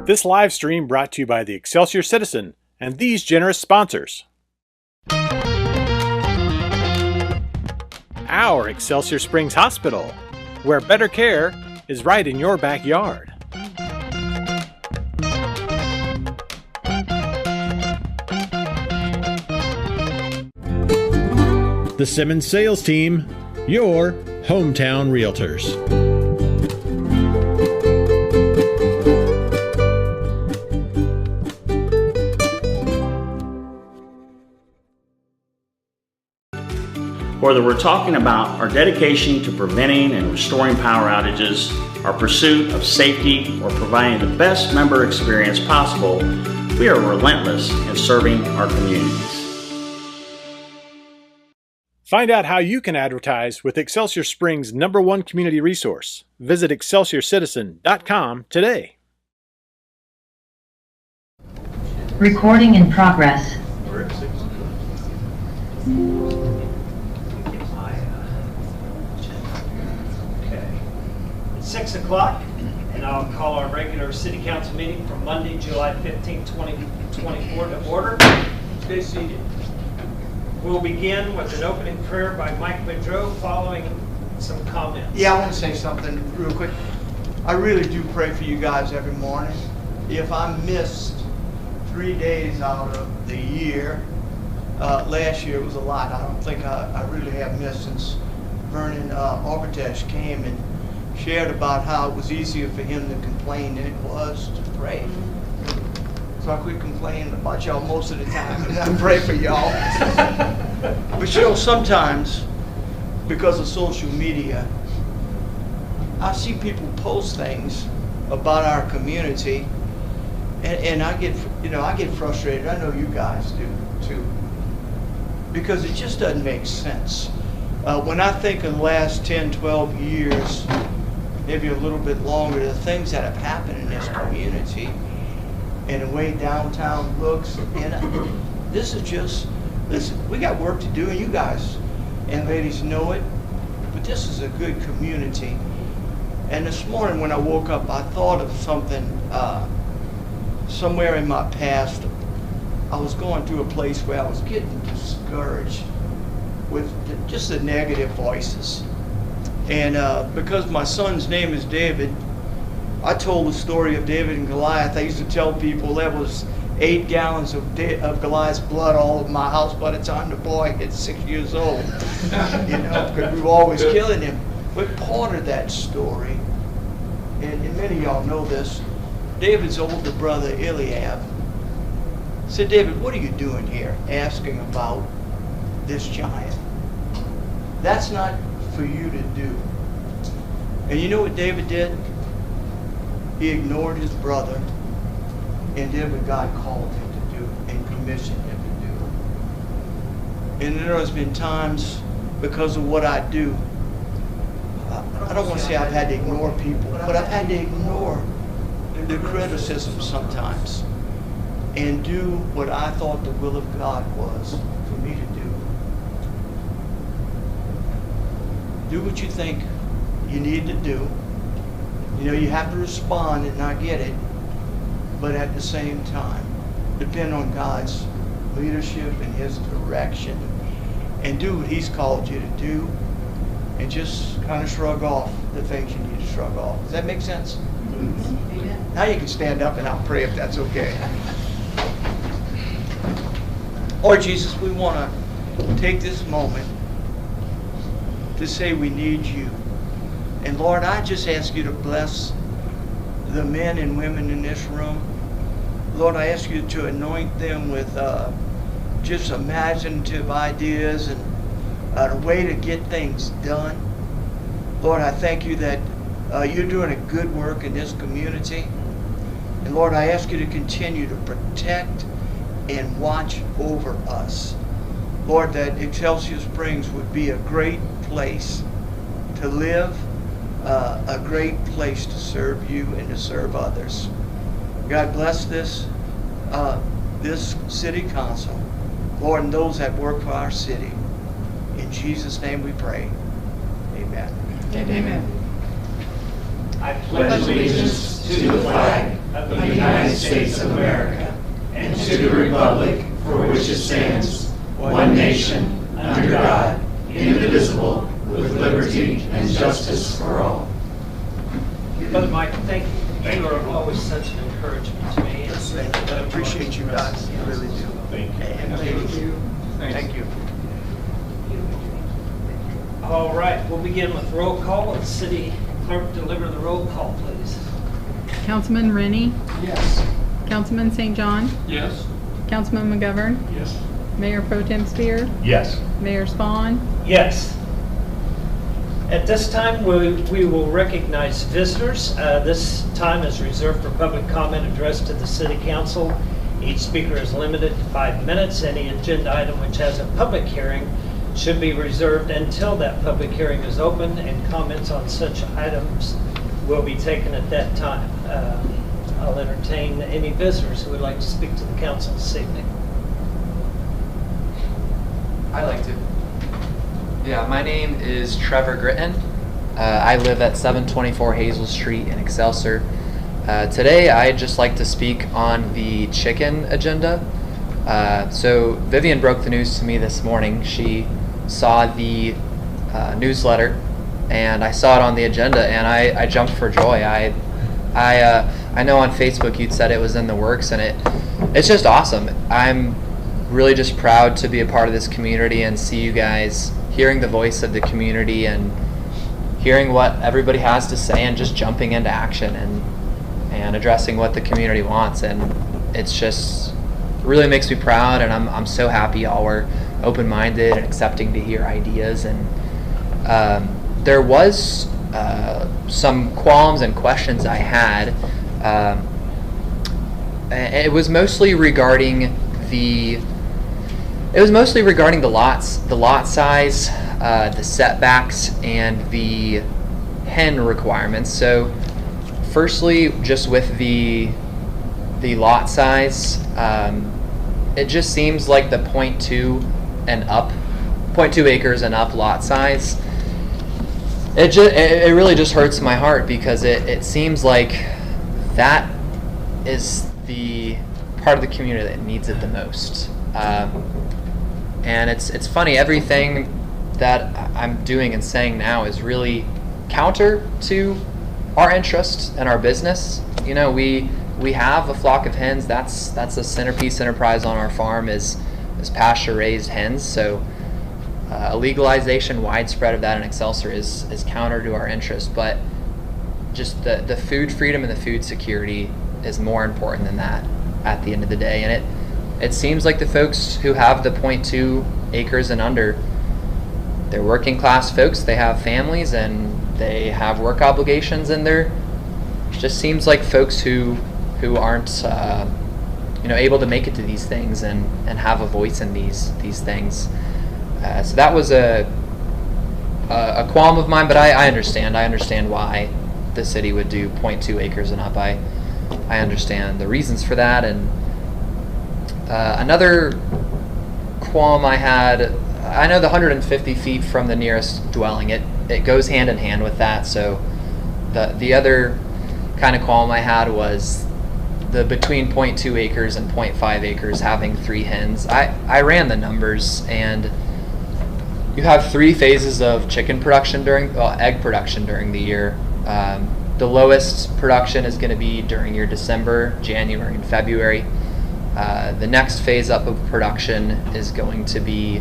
This live stream brought to you by the Excelsior Citizen and these generous sponsors. Our Excelsior Springs Hospital, where better care is right in your backyard. The Simmons Sales Team, your hometown realtors. Whether we're talking about our dedication to preventing and restoring power outages, our pursuit of safety, or providing the best member experience possible, we are relentless in serving our communities. Find out how you can advertise with Excelsior Springs' #1 community resource. Visit excelsiorcitizen.com today. Recording in progress. Okay. It's 6 o'clock, and I'll call our regular City Council meeting for Monday, July 15, 2024 to order. Stay seated. We'll begin with an opening prayer by Mike Madro, following some comments. Yeah, I want to say something real quick. I really do pray for you guys every morning. If I missed 3 days out of the year, last year it was a lot. I don't think I really have missed since Vernon Arbitage came and shared about how it was easier for him to complain than it was to pray. So I quit complaining about y'all most of the time, and I pray for y'all. But you know, sometimes, because of social media, I see people post things about our community, and I get frustrated. I know you guys do too, because it just doesn't make sense. When I think of the last 10, 12 years, maybe a little bit longer, the things that have happened in this community, and the way downtown looks, and this is just, listen, we got work to do, and you guys and ladies know it, but this is a good community. And this morning when I woke up, I thought of something, somewhere in my past. I was going through a place where I was getting discouraged with just the negative voices. And because my son's name is David, I told the story of David and Goliath. I used to tell people there was 8 gallons of Goliath's blood all over my house by the time the boy hit 6 years old. You know, because we were always killing him. But part of that story, and many of y'all know this, David's older brother Eliab said, "David, what are you doing here?" asking about this giant. That's not for you to do. And you know what David did? He ignored his brother and did what God called him to do and commissioned him to do. And there has been times, because of what I do, I don't want to say I've had to ignore people, but I've had to ignore the criticism sometimes and do what I thought the will of God was for me to do. Do what you think you need to do. You know, you have to respond and not get it, but at the same time, depend on God's leadership and His direction, and do what He's called you to do, and just kind of shrug off the things you need to shrug off. Does that make sense? Mm-hmm. Now you can stand up and I'll pray if that's okay. Lord Jesus, we want to take this moment to say we need you. And Lord, I just ask you to bless the men and women in this room. Lord, I ask you to anoint them with just imaginative ideas and a way to get things done. Lord, I thank you that you're doing a good work in this community. And Lord, I ask you to continue to protect and watch over us. Lord, that Excelsior Springs would be a great place to live, a great place to serve you and to serve others. God bless this city council, Lord, and those that work for our city. In Jesus' name we pray. Amen. Amen. I pledge allegiance to the flag of the United States of America and to the republic for which it stands, one nation, under God, indivisible, with liberty and justice for all. Brother Michael, thank you. You are always such an encouragement to me. I appreciate you guys, I really do. Thank you. And thank you. Thank you. All right, we'll begin with roll call. Will the city clerk deliver the roll call, please? Councilman Rennie, Yes. Councilman St. John, Yes. Councilman McGovern, Yes. Mayor Pro Tem Spear, Yes. Mayor Spawn. Yes. At this time, we will recognize visitors. This time is reserved for public comment addressed to the City Council. Each speaker is limited to 5 minutes. Any agenda item which has a public hearing should be reserved until that public hearing is open, and comments on such items will be taken at that time. I'll entertain any visitors who would like to speak to the council this evening. I like to. Yeah, my name is Trevor Gritton. I live at 724 Hazel Street in Excelsior. Today, I'd just like to speak on the chicken agenda. So Vivian broke the news to me this morning. She saw the newsletter, and I saw it on the agenda, and I jumped for joy. I know on Facebook you'd said it was in the works, and it's just awesome. I'm really just proud to be a part of this community and see you guys hearing the voice of the community and hearing what everybody has to say and just jumping into action and addressing what the community wants. And it's just really makes me proud, and I'm so happy y'all were open-minded and accepting to hear ideas. And there was some qualms and questions I had. It was mostly regarding the lots, the lot size, the setbacks, and the hen requirements. So firstly, just with the lot size, it just seems like the 0.2 acres and up lot size, it really just hurts my heart, because it seems like that is the part of the community that needs it the most. And it's funny, everything that I'm doing and saying now is really counter to our interest and our business. You know, we have a flock of hens. That's a centerpiece enterprise on our farm is pasture raised hens. So a legalization widespread of that in Excelsior is counter to our interest. But just the food freedom and the food security is more important than that at the end of the day. And it seems like the folks who have the 0.2 acres and under, they're working class folks. They have families and they have work obligations, and it just seems like folks who aren't able to make it to these things and have a voice in these things. So that was a qualm of mine, but I understand why the city would do 0.2 acres and up. I understand the reasons for that. And another qualm I had, I know the 150 feet from the nearest dwelling, it goes hand in hand with that. So the other kind of qualm I had was the between 0.2 acres and 0.5 acres having 3 hens. I ran the numbers, and you have 3 phases of chicken production egg production during the year. The lowest production is going to be during your December, January, and February. The next phase up of production is going to be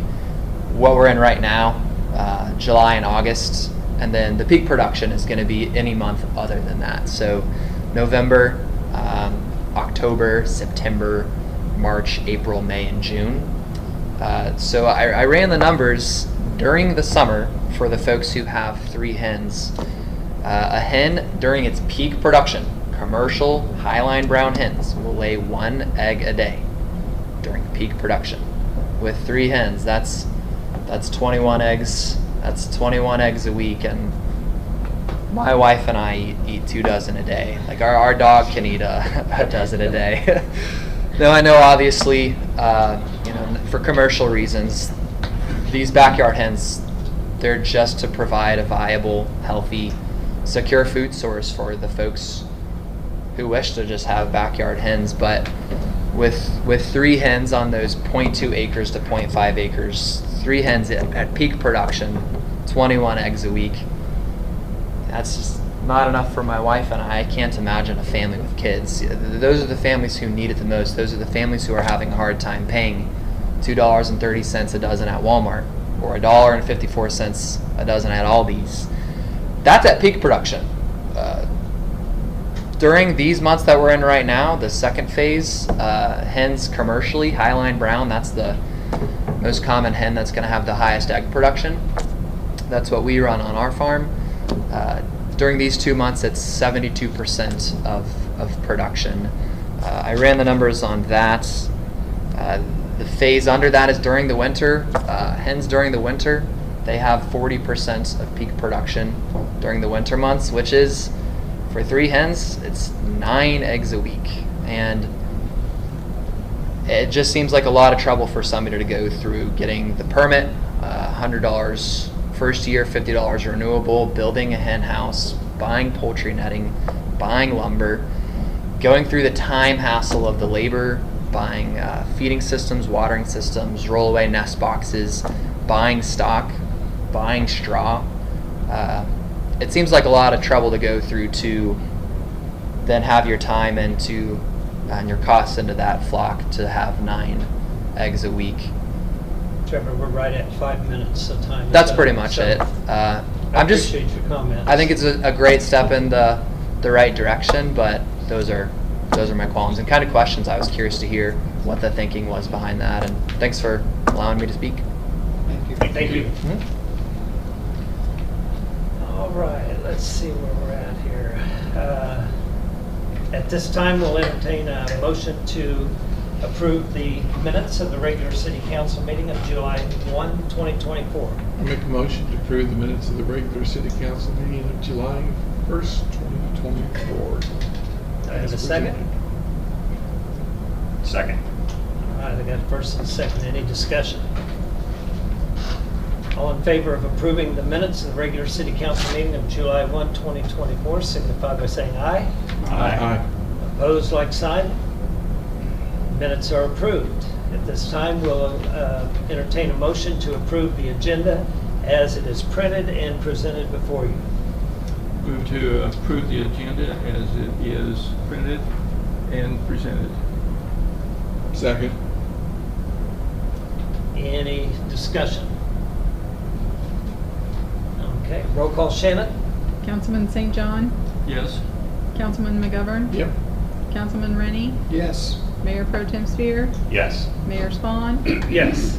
what we're in right now, July and August, and then the peak production is going to be any month other than that. So November, October, September, March, April, May, and June. So I ran the numbers during the summer for the folks who have 3 hens. A hen during its peak production, commercial highline brown hens, will lay 1 egg a day during peak production. With 3 hens, that's 21 eggs. That's 21 eggs a week, and my wife and I eat 2 dozen a day. Like our dog can eat a dozen a day. Now I know obviously, for commercial reasons, these backyard hens, they're just to provide a viable, healthy, secure food source for the folks who wish to just have backyard hens, but with 3 hens on those 0.2 acres to 0.5 acres, 3 hens at peak production, 21 eggs a week. That's just not enough for my wife and I. I can't imagine a family with kids. Those are the families who need it the most. Those are the families who are having a hard time paying $2.30 a dozen at Walmart or $1.54 a dozen at Aldi's. That's at peak production. During these months that we're in right now, the second phase, hens commercially, Highline Brown, that's the most common hen that's going to have the highest egg production. That's what we run on our farm. During these 2 months, it's 72% of production. I ran the numbers on that. The phase under that is during the winter. Hens during the winter, they have 40% of peak production during the winter months, which is, for 3 hens, it's 9 eggs a week. And it just seems like a lot of trouble for somebody to go through getting the permit, $100 first year, $50 renewable, building a hen house, buying poultry netting, buying lumber, going through the time hassle of the labor, buying feeding systems, watering systems, rollaway nest boxes, buying stock, buying straw. It seems like a lot of trouble to go through to then have your time and your costs into that flock to have 9 eggs a week. Trevor, we're right at 5 minutes of time. That's pretty much it. I appreciate your comments. I think it's a great step in the right direction, but those are my qualms and kind of questions. I was curious to hear what the thinking was behind that, and thanks for allowing me to speak. Thank you. All right, let's see where we're at here. At this time, we'll entertain a motion to approve the minutes of the regular city council meeting of July 1, 2024. I make a motion to approve the minutes of the regular city council meeting of July 1st, 2024. Do I have a second? Second. All right, I got a first and a second. Any discussion? All in favor of approving the minutes of the regular city council meeting of July 1, 2024, signify by saying aye. Aye. Opposed, like sign. Minutes are approved. At this time, we'll entertain a motion to approve the agenda as it is printed and presented before you. Move to approve the agenda as it is printed and presented. Second. Any discussion? Okay, roll call. Shannon? Councilman St. John, Yes. Councilman McGovern, Yep. Councilman Rennie, Yes. Mayor Pro Tem Spear, Yes. Mayor Spawn. Yes.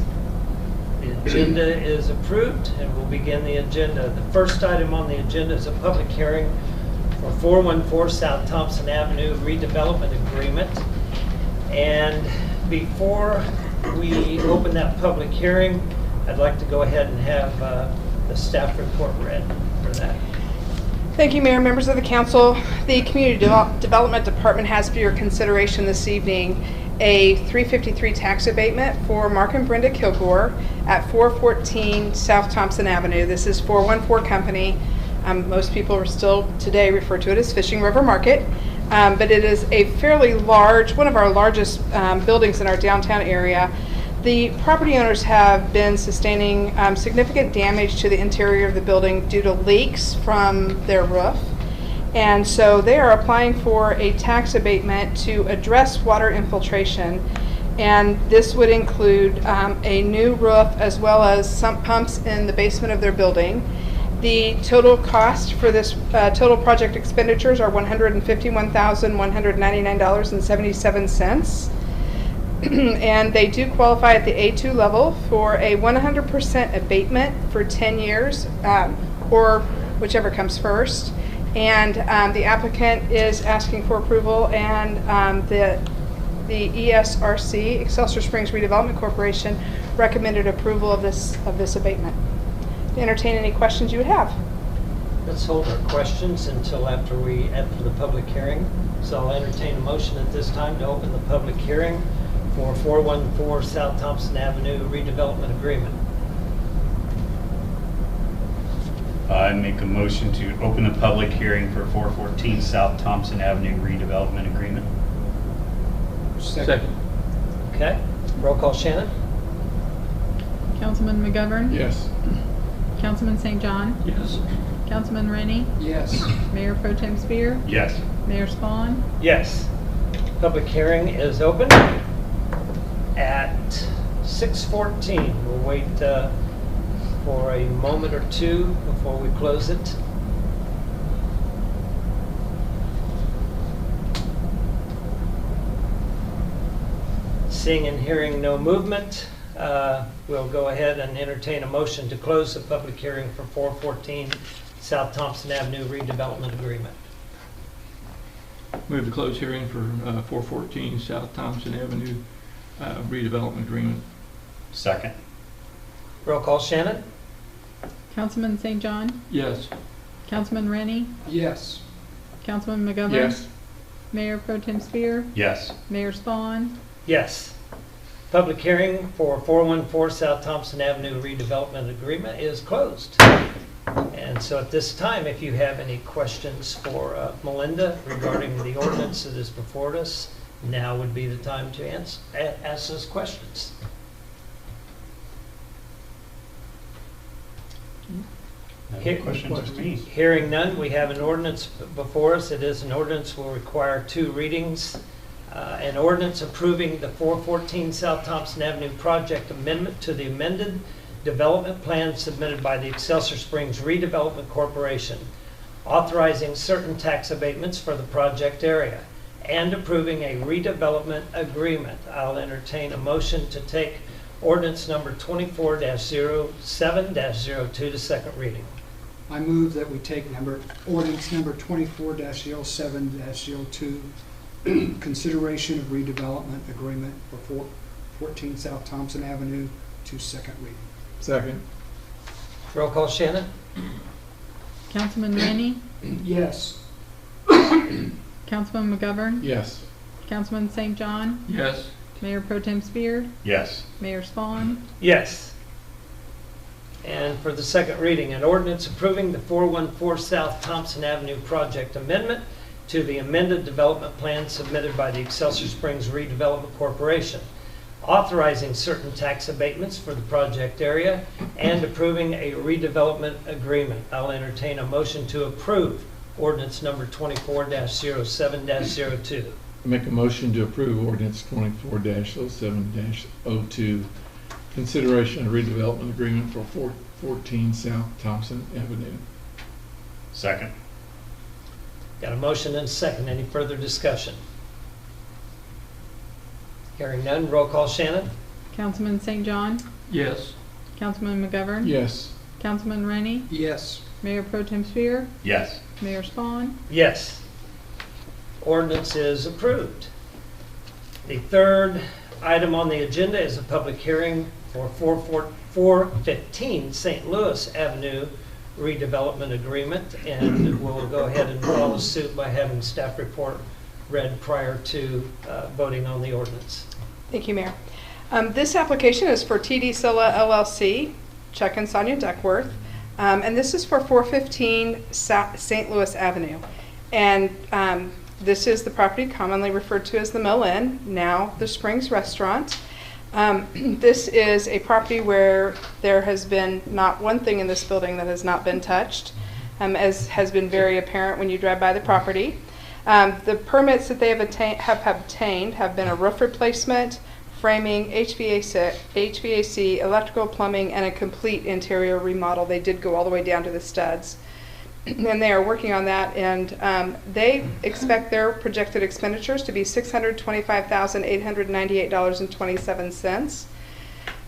The agenda is approved, and we'll begin the agenda. The first item on the agenda is a public hearing for 414 South Thompson Avenue redevelopment agreement. And before we open that public hearing, I'd like to go ahead and have the staff report read for that. Thank you, Mayor, members of the council. The Community Development Department has for your consideration this evening a 353 tax abatement for Mark and Brenda Kilgore at 414 South Thompson Avenue. This is 414 Company. Most people are still today refer to it as Fishing River Market, but it is a fairly large, one of our largest buildings in our downtown area. The property owners have been sustaining significant damage to the interior of the building due to leaks from their roof. And so they are applying for a tax abatement to address water infiltration. And this would include a new roof as well as sump pumps in the basement of their building. The total cost for this total project expenditures are $151,199.77. And they do qualify at the A2 level for a 100% abatement for 10 years, or whichever comes first. And the applicant is asking for approval, and the ESRC, Excelsior Springs Redevelopment Corporation, recommended approval of this abatement. To entertain any questions you would have. Let's hold our questions until after the public hearing. So I'll entertain a motion at this time to open the public hearing for 414 South Thompson Avenue redevelopment agreement. I make a motion to open the public hearing for 414 South Thompson Avenue redevelopment agreement. Second. Okay, roll call Shannon? Councilman McGovern? Yes. Councilman St. John? Yes. Councilman Rennie? Yes. Mayor Pro Tem Spear? Yes. Mayor Spawn? Yes. Public hearing is open at 6:14. We'll wait for a moment or two before we close it. Seeing and hearing no movement, we'll go ahead and entertain a motion to close the public hearing for 414 South Thompson Avenue redevelopment agreement. Move to close hearing for 414 South Thompson Avenue redevelopment agreement. Second. Roll call Shannon? Councilman St. John? Yes. Councilman Rennie? Yes. Councilman McGovern? Yes. Mayor Pro Tem Spear? Yes. Mayor Spawn? Yes. Public hearing for 414 South Thompson Avenue redevelopment agreement is closed. And so at this time, if you have any questions for Melinda regarding the ordinance that is before us, now would be the time to ask those questions. No questions for me. Hearing none, we have an ordinance before us. It is an ordinance will require 2 readings. An ordinance approving the 414 South Thompson Avenue project amendment to the amended development plan submitted by the Excelsior Springs Redevelopment Corporation, authorizing certain tax abatements for the project area, and approving a redevelopment agreement. I'll entertain a motion to take ordinance number 24-07-02 to second reading. I move that we take ordinance number 24-07-02, consideration of redevelopment agreement for 414 South Thompson Avenue to second reading. Second. Roll call Shannon? Councilman Rennie? Yes. Councilman McGovern? Yes. Councilman St. John? Yes. Mayor Pro Tem Spear? Yes. Mayor Spawn? Yes. And for the second reading, an ordinance approving the 414 South Thompson Avenue project amendment to the amended development plan submitted by the Excelsior Springs Redevelopment Corporation, authorizing certain tax abatements for the project area and approving a redevelopment agreement. I'll entertain a motion to approve ordinance number 24-07-02. Make a motion to approve ordinance 24-07-02, consideration of redevelopment agreement for 414 South Thompson Avenue. Second. Got a motion and a second. Any further discussion? Hearing none, roll call Shannon? Councilman St. John? Yes. Councilman McGovern? Yes. Councilman Rennie? Yes. Mayor Pro Tem Spear? Yes. Mayor Spawn? Yes. Ordinance is approved. The third item on the agenda is a public hearing for 415 St. Louis Avenue redevelopment agreement, and we'll go ahead and follow suit by having staff report read prior to voting on the ordinance. Thank you, Mayor. This application is for TD Silla LLC, Chuck and Sonia Duckworth, and this is for 415 St. Louis Avenue. And this is the property commonly referred to as the Mill Inn, now the Springs Restaurant. This is a property where there has been not one thing in this building that has not been touched, as has been very apparent when you drive by the property. The permits that they have obtained have been a roof replacement, framing, HVAC, electrical, plumbing, and a complete interior remodel. They did go all the way down to the studs. And they are working on that, and they expect their projected expenditures to be $625,898.27.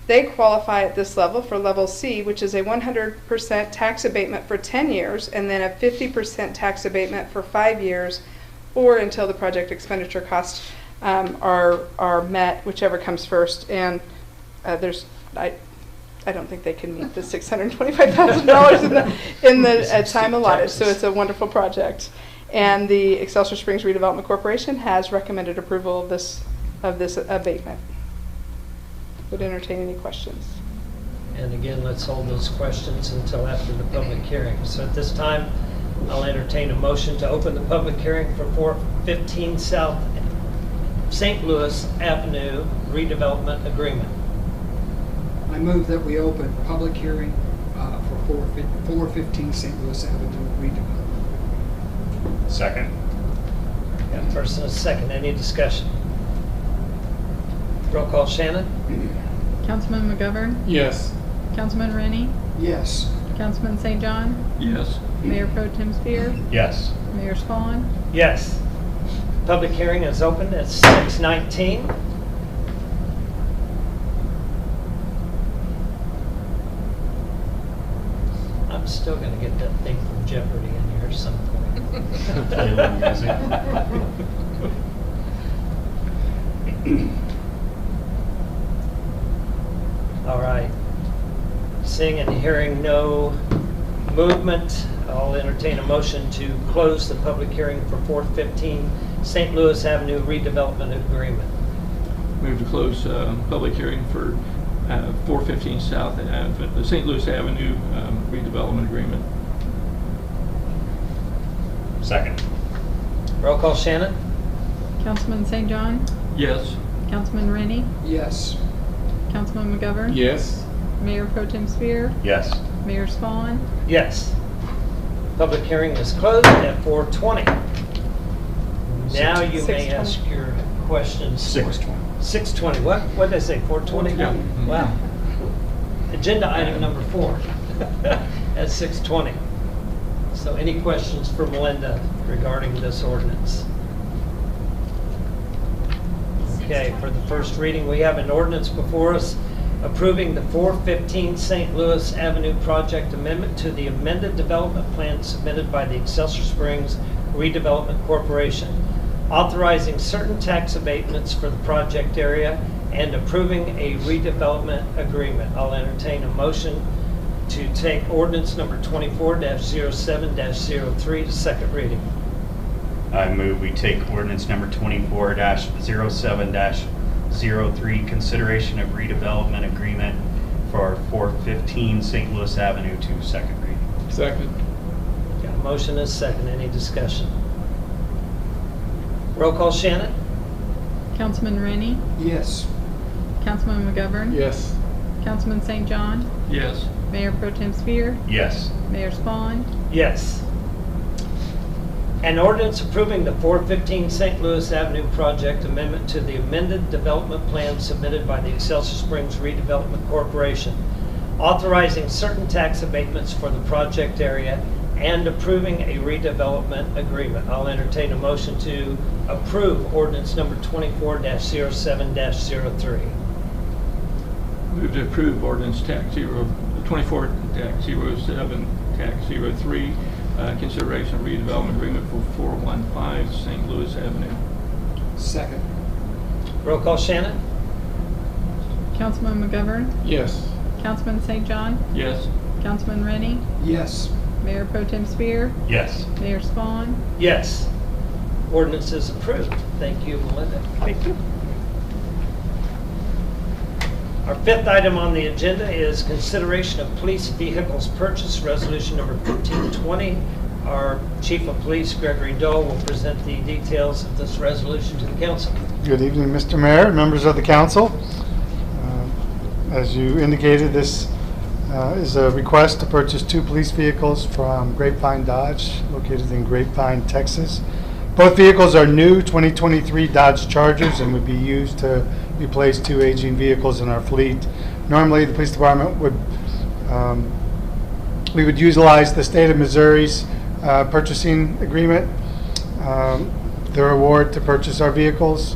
They qualify at this level for level C, which is a 100% tax abatement for 10 years, and then a 50% tax abatement for 5 years, or until the project expenditure costs are met, whichever comes first. And I don't think they can meet the $625,000 in the time allotted, so it's a wonderful project. And the Excelsior Springs Redevelopment Corporation has recommended approval of this abatement. Would entertain any questions. And again, let's hold those questions until after the public hearing. So at this time, I'll entertain a motion to open the public hearing for 415 South St. Louis Avenue redevelopment agreement. I move that we open public hearing for 415 St. Louis Avenue redevelopment. Second. Got a first and a second. Any discussion? Roll call, Shannon? Councilman McGovern? Yes. Councilman Rennie? Yes. Councilman St. John? Yes. Mayor Pro Tem Spear? Yes. Mayor Spawn? Yes. Public hearing is open at 6:19. I'm still going to get that thing from Jeopardy in here at some point. Play a little music. All right. Seeing and hearing no movement, I'll entertain a motion to close the public hearing for 415 St. Louis Avenue redevelopment agreement. Move to close public hearing for 415 South the St. Louis Avenue redevelopment agreement. Second. Roll call, Shannon? Councilman St. John? Yes. Councilman Rennie? Yes. Councilman McGovern? Yes. Mayor Pro Tem Spear? Yes. Mayor Spawn? Yes. Public hearing is closed at 4:20. Now you may 6:20. ask your questions. 6:20. 6:20. What did I say? 4:20? Yeah. Wow. Agenda item number 4 at 6:20. So any questions for Melinda regarding this ordinance? Okay, for the first reading, we have an ordinance before us approving the 415 St. Louis Avenue project amendment to the amended development plan submitted by the Excelsior Springs Redevelopment Corporation, authorizing certain tax abatements for the project area and approving a redevelopment agreement. I'll entertain a motion to take ordinance number 24-07-03 to second reading. I move we take ordinance number 24-07-03, consideration of redevelopment agreement for 415 St. Louis Avenue to second reading. Second. Got a motion and a second. Any discussion? Roll call, Shannon? Councilman Rennie? Yes. Councilman McGovern? Yes. Councilman St. John? Yes. Mayor Pro Tem Spear? Yes. Mayor Spawn? Yes. An ordinance approving the 415 St. Louis Avenue project amendment to the amended development plan submitted by the Excelsior Springs Redevelopment Corporation, authorizing certain tax abatements for the project area and approving a redevelopment agreement. I'll entertain a motion to approve ordinance number 24-07-03. Move to approve ordinance tax 24-07-03, consideration of redevelopment agreement for 415 St. Louis Avenue. Second. Roll call, Shannon? Councilman McGovern? Yes. Councilman St. John? Yes. Councilman Rennie? Yes. Mayor Pro Tem Spear? Yes. Mayor Spawn? Yes. Ordinance is approved. Thank you, Melinda. Thank you. Our fifth item on the agenda is consideration of police vehicles purchase, resolution number 1520. Our Chief of Police, Gregory Dole, will present the details of this resolution to the council. Good evening, Mr. Mayor and members of the council. As you indicated, this is a request to purchase 2 police vehicles from Grapevine Dodge, located in Grapevine, Texas. Both vehicles are new 2023 Dodge Chargers and would be used to replace 2 aging vehicles in our fleet. Normally, the police department would we would utilize the state of Missouri's purchasing agreement, their award to purchase our vehicles,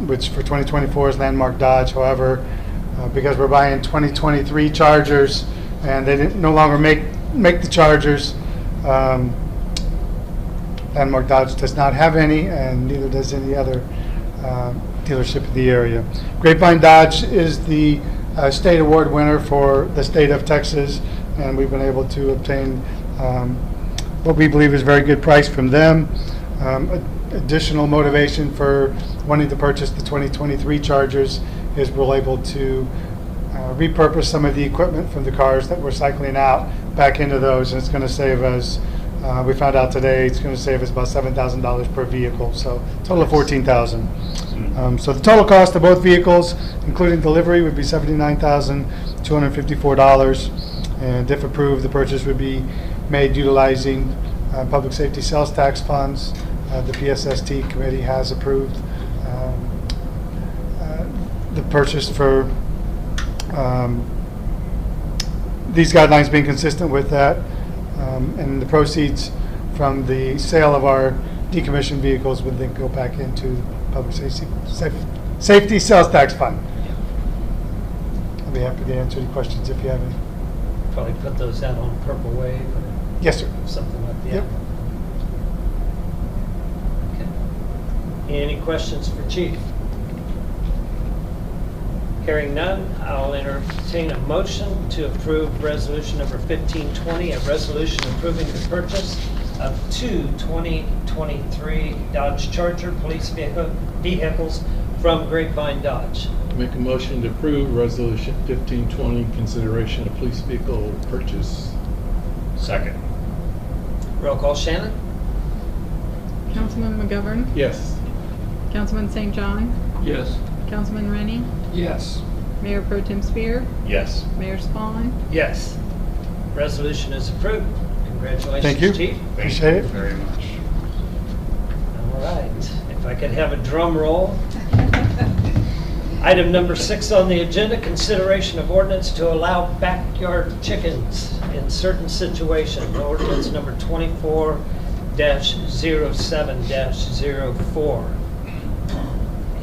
which for 2024 is Landmark Dodge. However, because we're buying 2023 Chargers and they no longer make the Chargers, Landmark Dodge does not have any, and neither does any other dealership in the area. Grapevine Dodge is the state award winner for the state of Texas, and we've been able to obtain what we believe is a very good price from them. Additional motivation for wanting to purchase the 2023 Chargers is we're able to repurpose some of the equipment from the cars that we're cycling out back into those, and it's going to save us, we found out today, it's going to save us about $7,000 per vehicle, so total of $14,000. So the total cost of both vehicles, including delivery, would be $79,254, and if approved, the purchase would be made utilizing public safety sales tax funds. The PSST committee has approved the purchase for these guidelines being consistent with that, and the proceeds from the sale of our decommissioned vehicles would then go back into the public safety sales tax fund. I'll be happy to answer any questions if you have any. Probably put those out on Purple Wave or Yes, sir. something like that. Yep. Okay. Any questions for Chief? Hearing none, I'll entertain a motion to approve resolution number 1520, a resolution approving the purchase of two 2023 Dodge Charger police vehicles from Grapevine Dodge. Make a motion to approve resolution 1520, consideration of police vehicle purchase. Second. Roll call, Shannon? Councilman McGovern? Yes. Councilman St. John? Yes. Councilman Rennie? Yes. Mayor Pro Tem Spear? Yes. Mayor Spawn? Yes. Resolution is approved. Congratulations, Thank you. Chief. Appreciate it. Very much. All right. If I could have a drum roll. Item number 6 on the agenda, consideration of ordinance to allow backyard chickens in certain situations. Ordinance number 24-07-04.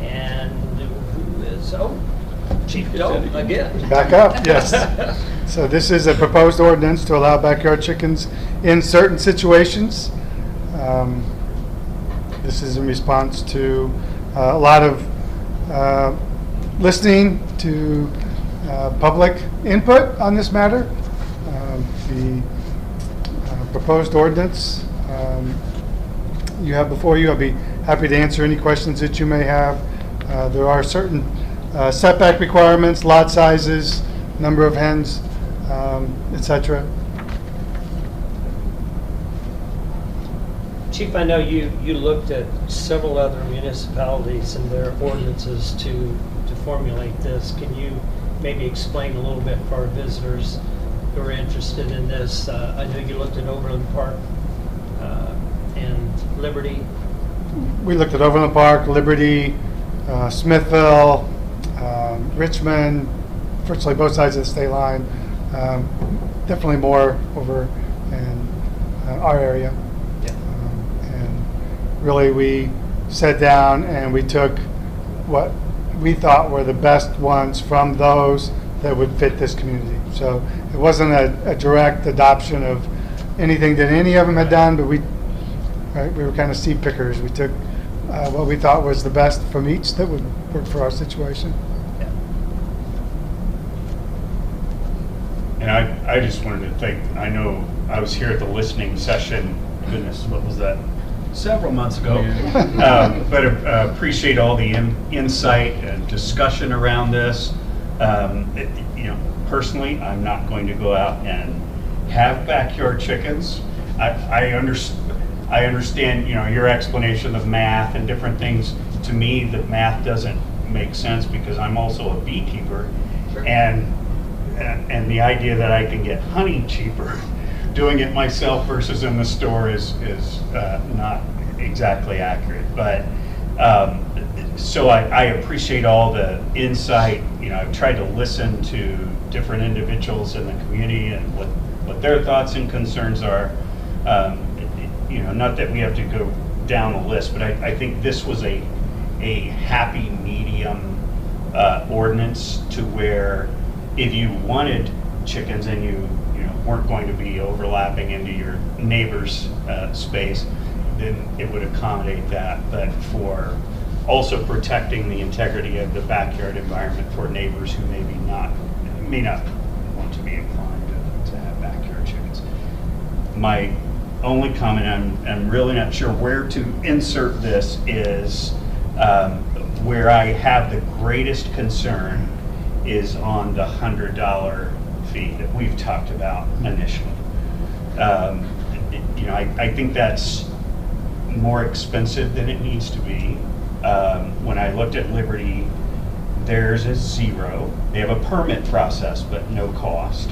And who is, Chief Doe again. Back up, yes. So this is a proposed ordinance to allow backyard chickens in certain situations. This is in response to a lot of listening to public input on this matter. The proposed ordinance you have before you. I'll be happy to answer any questions that you may have. There are certain setback requirements, lot sizes, number of hens, etc. Chief, I know you looked at several other municipalities and their ordinances to formulate this. Can you maybe explain a little bit for our visitors who are interested in this? I know you looked at Overland Park and Liberty. We looked at Overland Park, Liberty, Smithville, Richmond, virtually both sides of the state line. Definitely more over in our area. And really we sat down and we took what we thought were the best ones from those that would fit this community. So it wasn't a direct adoption of anything that any of them had done, but we were kind of seed pickers. We took what we thought was the best from each that would work for our situation. And I just wanted to thank, I know I was here at the listening session, goodness, what was that? Several months ago. But appreciate all the insight and discussion around this. Personally, I'm not going to go out and have backyard chickens. I understand, your explanation of math and different things. To me, the math doesn't make sense because I'm also a beekeeper. Sure. And the idea that I can get honey cheaper doing it myself versus in the store is not exactly accurate. But so I appreciate all the insight. I've tried to listen to different individuals in the community and what their thoughts and concerns are. Not that we have to go down the list, but I think this was a happy medium ordinance to where if you wanted chickens and you weren't going to be overlapping into your neighbor's space, then it would accommodate that. But for also protecting the integrity of the backyard environment for neighbors who may not want to be inclined to have backyard chickens. My only comment, I'm really not sure where to insert this, is where I have the greatest concern is on the $100 fee that we've talked about initially. You know, I think that's more expensive than it needs to be. When I looked at Liberty, theirs is $0. They have a permit process, but no cost.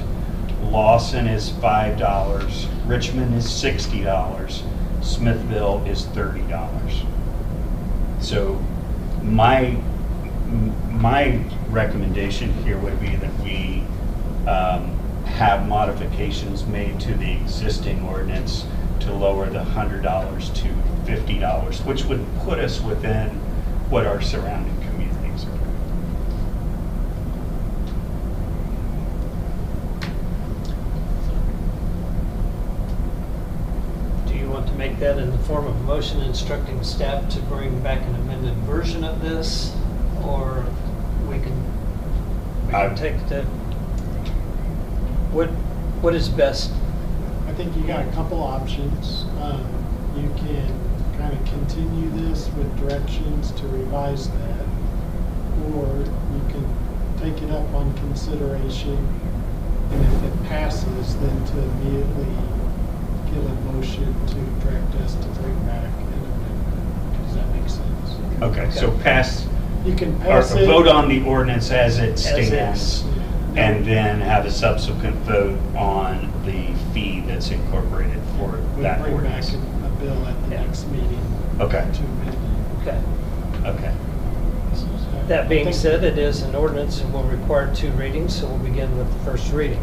Lawson is $5. Richmond is $60. Smithville is $30. So my recommendation here would be that we have modifications made to the existing ordinance to lower the $100 to $50, which would put us within what our surrounding communities are doing. Do you want to make that in the form of a motion instructing staff to bring back an amended version of this? Or we can take the, what is best? I think you got a couple options. You can kind of continue this with directions to revise that, or you can take it up on consideration, and if it passes, then to immediately give a motion to direct us to bring back an amendment. Does that make sense? Okay, so pass. You can Or pass it. vote on the ordinance as it stands, is. and then have a subsequent vote on the fee that's incorporated for We that bring back ordinance. a bill at the next meeting. Okay. To amend it. Okay. Okay. That I being think- said, it is an ordinance and will require 2 readings, so we'll begin with the first reading.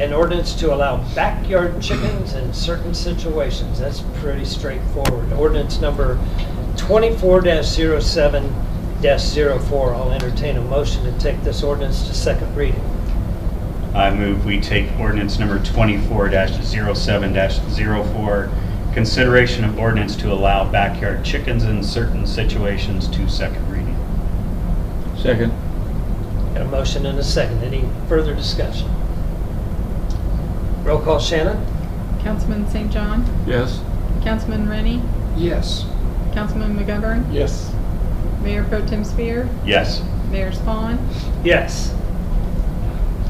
An ordinance to allow backyard chickens in certain situations. That's pretty straightforward. Ordinance number 24-07-04. I'll entertain a motion to take this ordinance to second reading. I move we take ordinance number 24-07-04, consideration of ordinance to allow backyard chickens in certain situations, to second reading. Second. Got a motion and a second. Any further discussion? Roll call, Shannon? Councilman St. John, Yes. Councilman Rennie, Yes. Councilman McGovern, Yes. Mayor Pro Tem Spear, Yes. Mayor Spawn, Yes.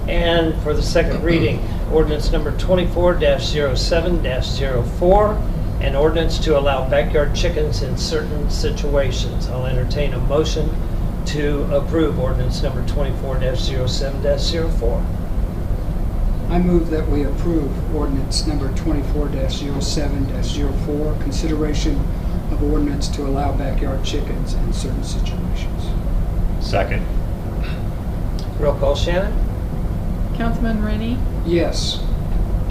And for the second reading, ordinance number 24-07-04, an ordinance to allow backyard chickens in certain situations. I'll entertain a motion to approve ordinance number 24-07-04. I move that we approve ordinance number 24-07-04, consideration of ordinance to allow backyard chickens in certain situations. Second. Roll call, Shannon? Councilman Rennie, Yes.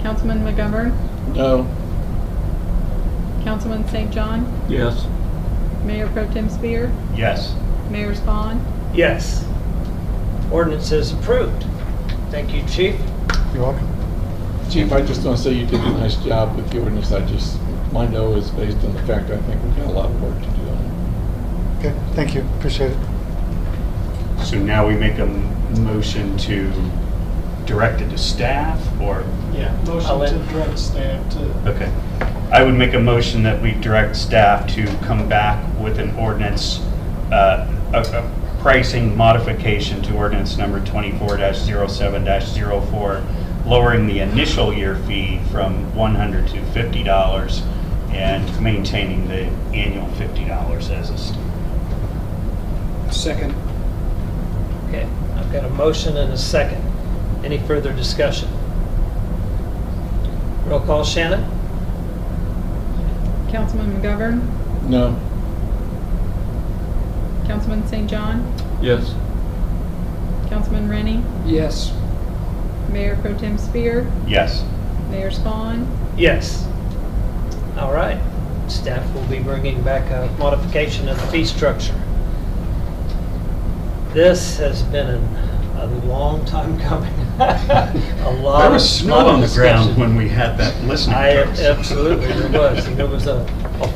Councilman McGovern, No. Councilman St. John, Yes. Mayor Pro Tem Spear, Yes. Mayor Spawn, Yes. Ordinance is approved. Thank you, Chief. You're welcome. Chief, I just want to say you did a nice job with the ordinance. My no is based on the fact I think we've got a lot of work to do on it. Okay, thank you, appreciate it. So now we make a motion to direct it to staff, or? Yeah, motion to direct staff to. Okay. I would make a motion that we direct staff to come back with an ordinance, a pricing modification to ordinance number 24-07-04, lowering the initial year fee from $100 to $50 and maintaining the annual $50 as a standard. Second. Okay, I've got a motion and a second. Any further discussion? Roll call, Shannon? Councilman McGovern, No. Councilman St. John, Yes. Councilman Rennie, Yes. Mayor Pro Tem Spear, Yes. Mayor Spawn, Yes. All right. Staff will be bringing back a modification of the fee structure. This has been a long time coming. A lot There of was snow lot of on the ground discussion. when we had that listening. process. Absolutely, there was. And there was a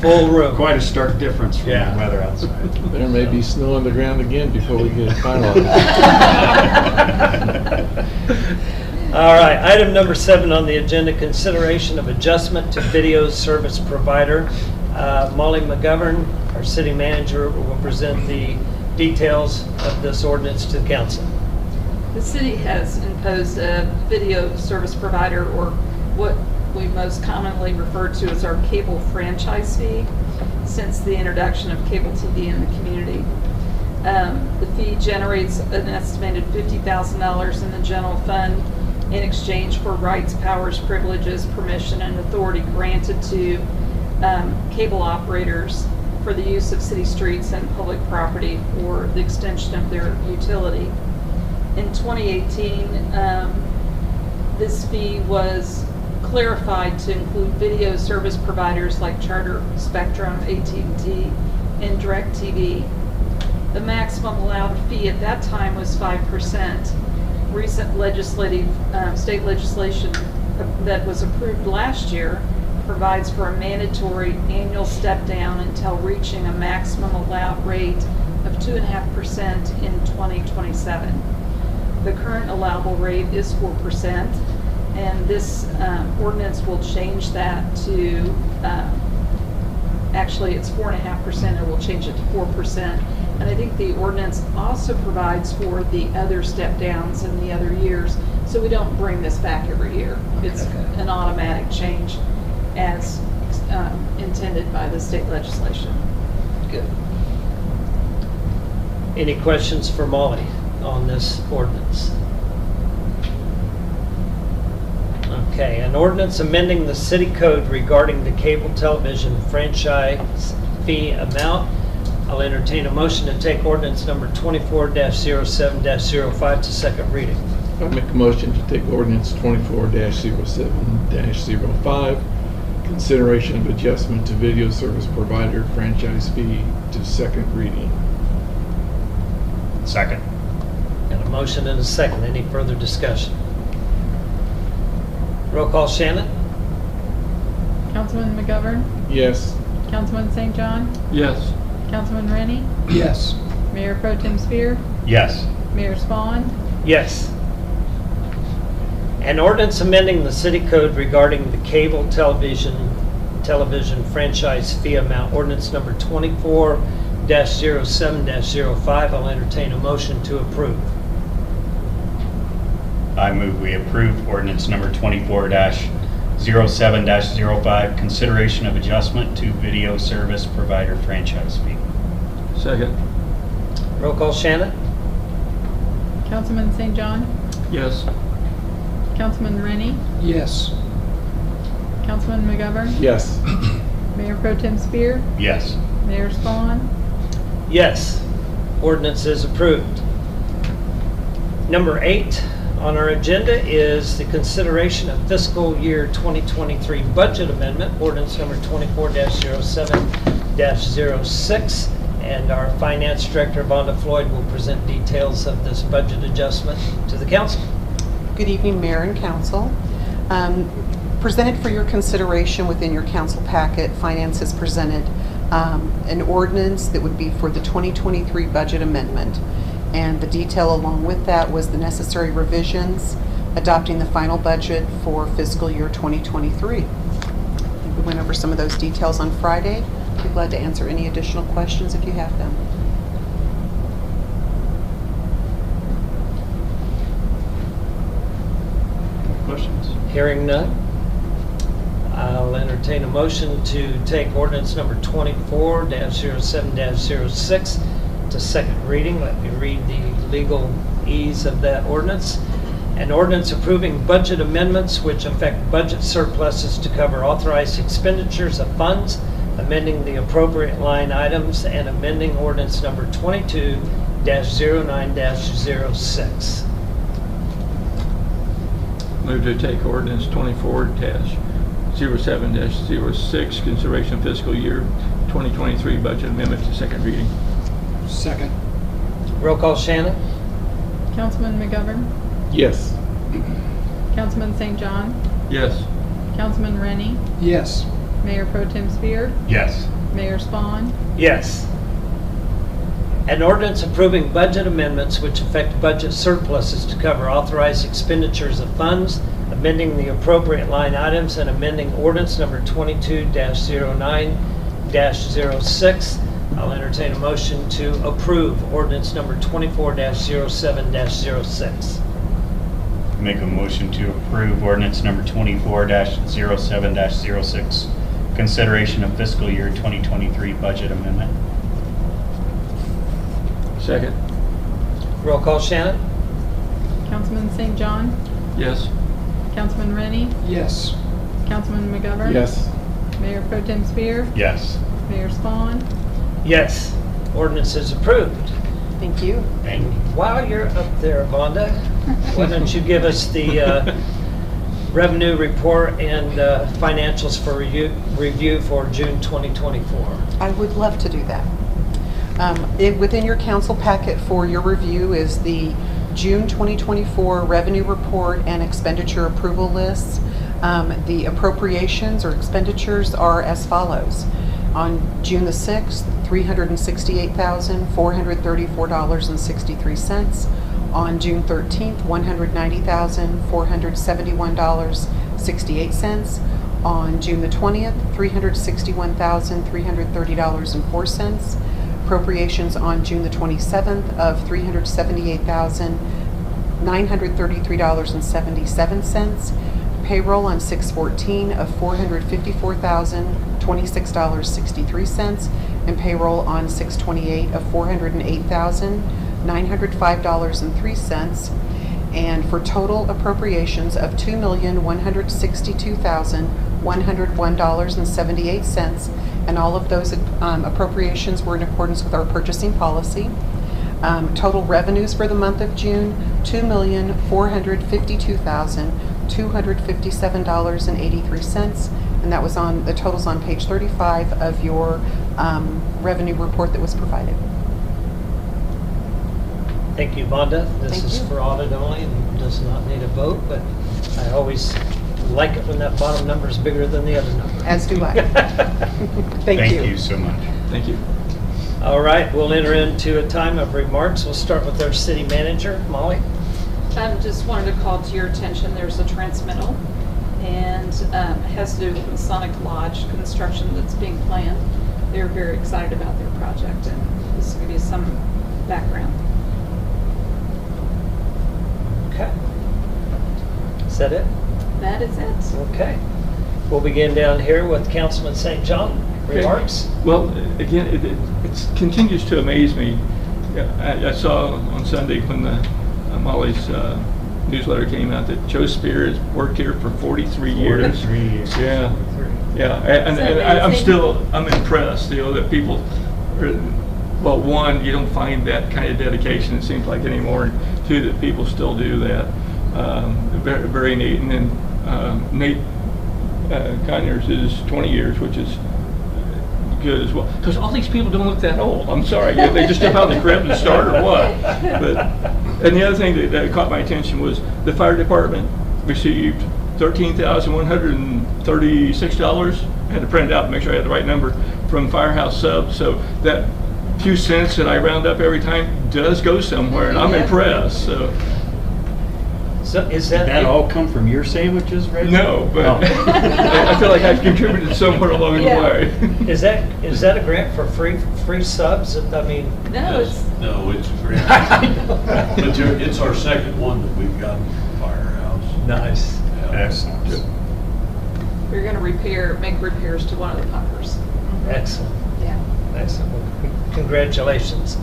full room. Quite a stark difference from Yeah. the weather outside. There may be snow on the ground again before we get it finalized. All right, item number 7 on the agenda, consideration of adjustment to video service provider. Molly McGovern, our city manager, will present the details of this ordinance to the council. The city has imposed a video service provider, or what we most commonly refer to as our cable franchise fee, since the introduction of cable TV in the community. The fee generates an estimated $50,000 in the general fund in exchange for rights, powers, privileges, permission, and authority granted to cable operators for the use of city streets and public property for the extension of their utility. In 2018, this fee was clarified to include video service providers like Charter, Spectrum, AT&T, and DirecTV. The maximum allowed fee at that time was 5%. Recent state legislation that was approved last year provides for a mandatory annual step down until reaching a maximum allowed rate of 2.5% in 2027. The current allowable rate is 4%, and this ordinance will change that to, actually it's 4.5%, it will change it to 4%. And I think the ordinance also provides for the other step downs in the other years, so we don't bring this back every year. It's an automatic change as intended by the state legislation. Good. Any questions for Molly on this ordinance? Okay, an ordinance amending the city code regarding the cable television franchise fee amount. I'll entertain a motion to take ordinance number 24-07-05 to second reading. I'll make a motion to take ordinance 24-07-05, consideration of adjustment to video service provider franchise fee, to second reading. Second. Got a motion and a second. Any further discussion? Roll call, Shannon? Councilman McGovern? Yes. Councilman St. John? Yes. Councilman Rennie? Yes. Mayor Pro Tem Spear? Yes. Mayor Spawn? Yes. An ordinance amending the city code regarding the cable television franchise fee amount. Ordinance number 24-07-05. I'll entertain a motion to approve. I move we approve ordinance number 24-07-05, consideration of adjustment to video service provider franchise fee. Second. Roll call, Shannon? Councilman St. John? Yes. Councilman Rennie? Yes. Councilman McGovern? Yes. Mayor Pro Tem Spear? Yes. Mayor Spawn? Yes. Ordinance is approved. Number 8 on our agenda is the consideration of fiscal year 2023 budget amendment, ordinance number 24-07-06, and our finance director, Vonda Floyd, will present details of this budget adjustment to the council. Good evening, Mayor and Council. Presented for your consideration within your council packet, Finance has presented an ordinance that would be for the 2023 budget amendment. And the detail along with that was the necessary revisions adopting the final budget for fiscal year 2023. We went over some of those details on Friday. I'd be glad to answer any additional questions if you have them. Questions? Hearing none, I'll entertain a motion to take ordinance number 24-07-06 to second reading. Let me read the legalese of that ordinance. An ordinance approving budget amendments which affect budget surpluses to cover authorized expenditures of funds, amending the appropriate line items, and amending ordinance number 22-09-06. Move to take ordinance 24-07-06, consideration of fiscal year 2023 budget amendment to second reading. Second. Roll call, Shannon? Councilman McGovern? Yes. Councilman St. John? Yes. Councilman Rennie? Yes. Mayor Pro Tem Spear? Yes. Mayor Spawn? Yes. An ordinance approving budget amendments which affect budget surpluses to cover authorized expenditures of funds, amending the appropriate line items, and amending ordinance number 22-09-06. I'll entertain a motion to approve ordinance number 24-07-06. Make a motion to approve ordinance number 24-07-06, consideration of fiscal year 2023 budget amendment. Second. Roll call, Shannon? Councilman St. John, Yes. Councilman Rennie, Yes. Councilman McGovern. Yes. Mayor Pro Tem Spear, Yes. Mayor Spawn. Yes. Ordinance is approved. Thank you. Thank you. While you're up there, Vonda, why don't you give us the revenue report and financials for review for June 2024? I would love to do that. Within your council packet for your review is the June 2024 revenue report and expenditure approval lists. The appropriations or expenditures are as follows. On June the 6th, $368,434.63. On June 13th, $190,471.68. On June the 20th, $361,330.04. Appropriations on June the 27th of $378,933.77. Payroll on 6/14 of $454,026.63, and payroll on 6/28 of $408,905.03, and for total appropriations of $2,162,101.78, and all of those appropriations were in accordance with our purchasing policy. Total revenues for the month of June, $2,452,257.83, and that was on the totals on page 35 of your revenue report that was provided. Thank you, Vonda. This Thank is you. for audit only and does not need a vote, but I always like it when that bottom number is bigger than the other number. As do I. Thank you. Thank you so much. Thank you. All right, we'll enter into a time of remarks. We'll start with our city manager, Molly. Just wanted to call to your attention, there's a transmittal, and it has to do with Masonic Lodge construction that's being planned. They're very excited about their project, and this will give you some background. Okay. Is that it? That is it. Okay. We'll begin down here with Councilman St. John. Remarks? Well, again, it continues to amaze me. I saw on Sunday when Molly's newsletter came out that Joe Spear has worked here for 43 years. 43 years. Yeah, yeah, and I'm impressed. You know that people, well, one, you don't find that kind of dedication, it seems like, anymore. And two, that people still do that. Very, very neat. And then Nate Conyers is 20 years, which is good as well. Because all these people don't look that old. I'm sorry, they just jump out of the crib and start or what. And the other thing that caught my attention was the fire department received $13,136. I had to print it out and make sure I had the right number from Firehouse Subs. So that few cents that I round up every time does go somewhere, and I'm impressed. So is that Did that all come from your sandwiches, Ray? no, but I feel like I've contributed somewhere along the way. Is that a grant for free subs? I mean, No, it's No, it's a grant. But it's our second one that we've gotten from Firehouse. nice. Excellent. we're going to make repairs to one of the pumpers. Excellent. Yeah. Excellent. Well, congratulations.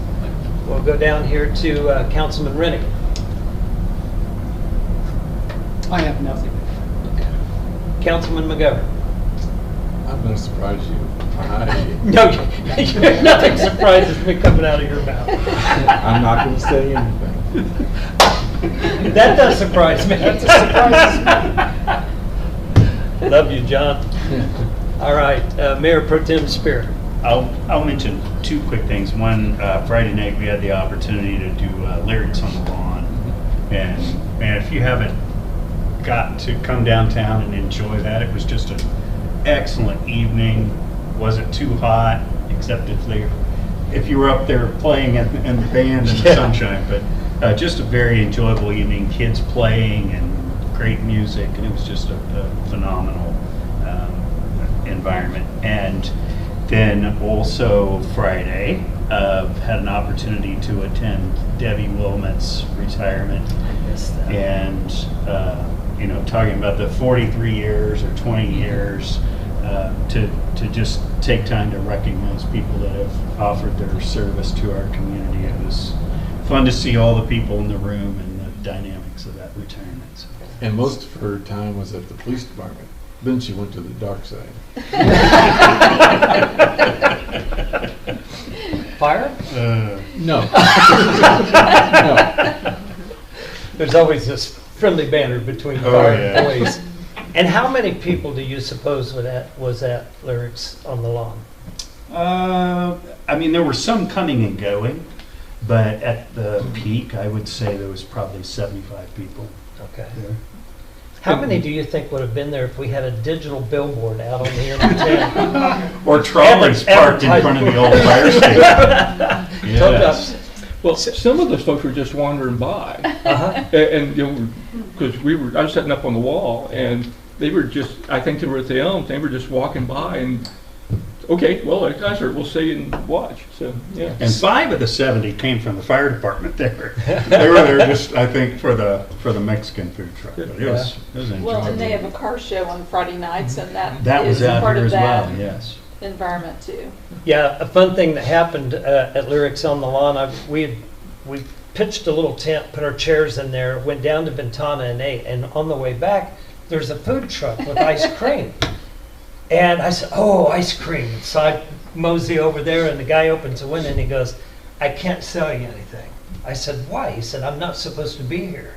We'll go down here to Councilman Rennie. I have nothing. Councilman McGovern. I'm going to surprise you. No, nothing surprises me coming out of your mouth. I'm not going to say anything. That does surprise me. That surprises me. Love you, John. All right, Mayor Pro Tem Spear. I'll mention two quick things. One, Friday night we had the opportunity to do lyrics on the lawn, and man, if you haven't got to come downtown and enjoy that, it was just an excellent evening. Wasn't too hot, except if you were up there playing in the band in the sunshine. But just a very enjoyable evening. Kids playing and great music, and it was just a phenomenal environment. And Then also Friday, had an opportunity to attend Debbie Wilmot's retirement. And, you know, talking about the 43 years or 20 years, to just take time to recognize people that have offered their service to our community. It was fun to see all the people in the room and the dynamics of that retirement. So. And most of her time was at the police department. Then she went to the dark side. Fire? No. No. There's always this friendly banter between fire and police. And how many people do you suppose was at Lyrics on the Lawn? I mean, there were some coming and going, but at the peak, I would say there was probably 75 people. Okay. There. How many do you think would have been there if we had a digital billboard out on the M10? Or trolleys parked in front of the old fire station. Yes. Well, some of those folks were just wandering by, and you know, because I was sitting up on the wall, and they were just, I think they were at the Elms, they were just walking by, and okay, well, guys, we'll stay and watch. So yeah. And 5 of the 70 came from the fire department. They were there just, I think, for the Mexican food truck. But it was enjoyable. Well, and they have a car show on Friday nights, and that was is out part here of as that well. Yes. environment too. Yeah, a fun thing that happened at Lyrics on the Lawn, we pitched a little tent, put our chairs in there, went down to Ventana and ate, and on the way back, there's a food truck with ice cream. And I said, oh, ice cream. So I mosey over there, and the guy opens the window, and he goes, I can't sell you anything. I said, why? He said, I'm not supposed to be here.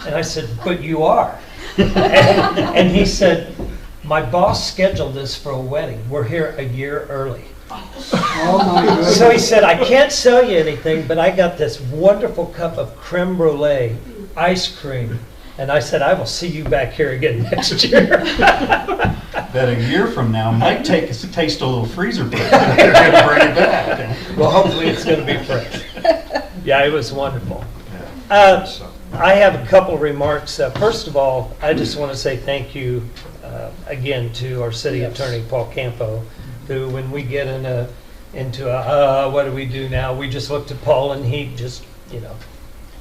And I said, but you are. And he said, my boss scheduled this for a wedding. We're here a year early. Oh my goodness. So he said, I can't sell you anything, but I got this wonderful cup of creme brulee ice cream. And I said, I will see you back here again next year. That a year from now might taste a little freezer break. They're going to bring it back. Well, hopefully it's going to be fresh. Yeah, it was wonderful. I have a couple remarks. First of all, I just want to say thank you again to our city attorney, Paul Campo, who, when we get into what do we do now, we just look to Paul, and he just, you know,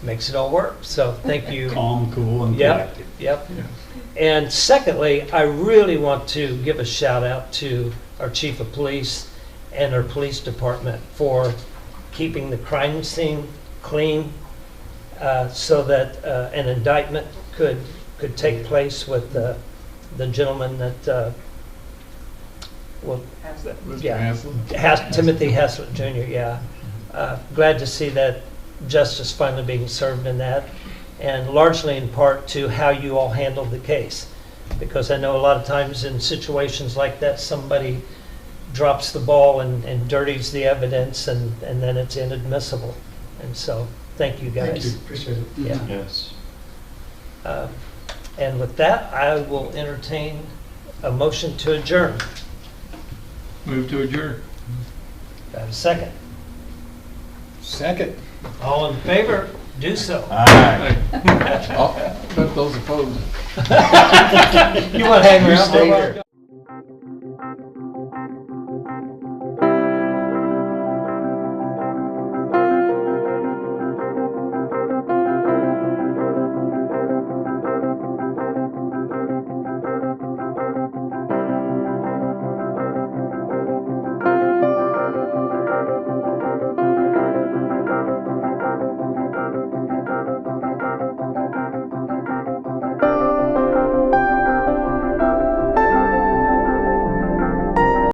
makes it all work. So thank you. Calm, cool, and collected. Yep. Yeah. And secondly, I really want to give a shout out to our chief of police and our police department for keeping the crime scene clean, so that an indictment could take place with the gentleman that Timothy Haslett Jr. Yeah, glad to see that justice finally being served in that, and largely in part to how you all handled the case, because I know a lot of times in situations like that somebody drops the ball and dirties the evidence, and then it's inadmissible. And so thank you guys. Thank you. Appreciate it. Yeah. Yes. And with that, I will entertain a motion to adjourn. Move to adjourn. Do I have a second? Second. All in favor, do so. Aye. But those opposed. You want to hang around? Stay here.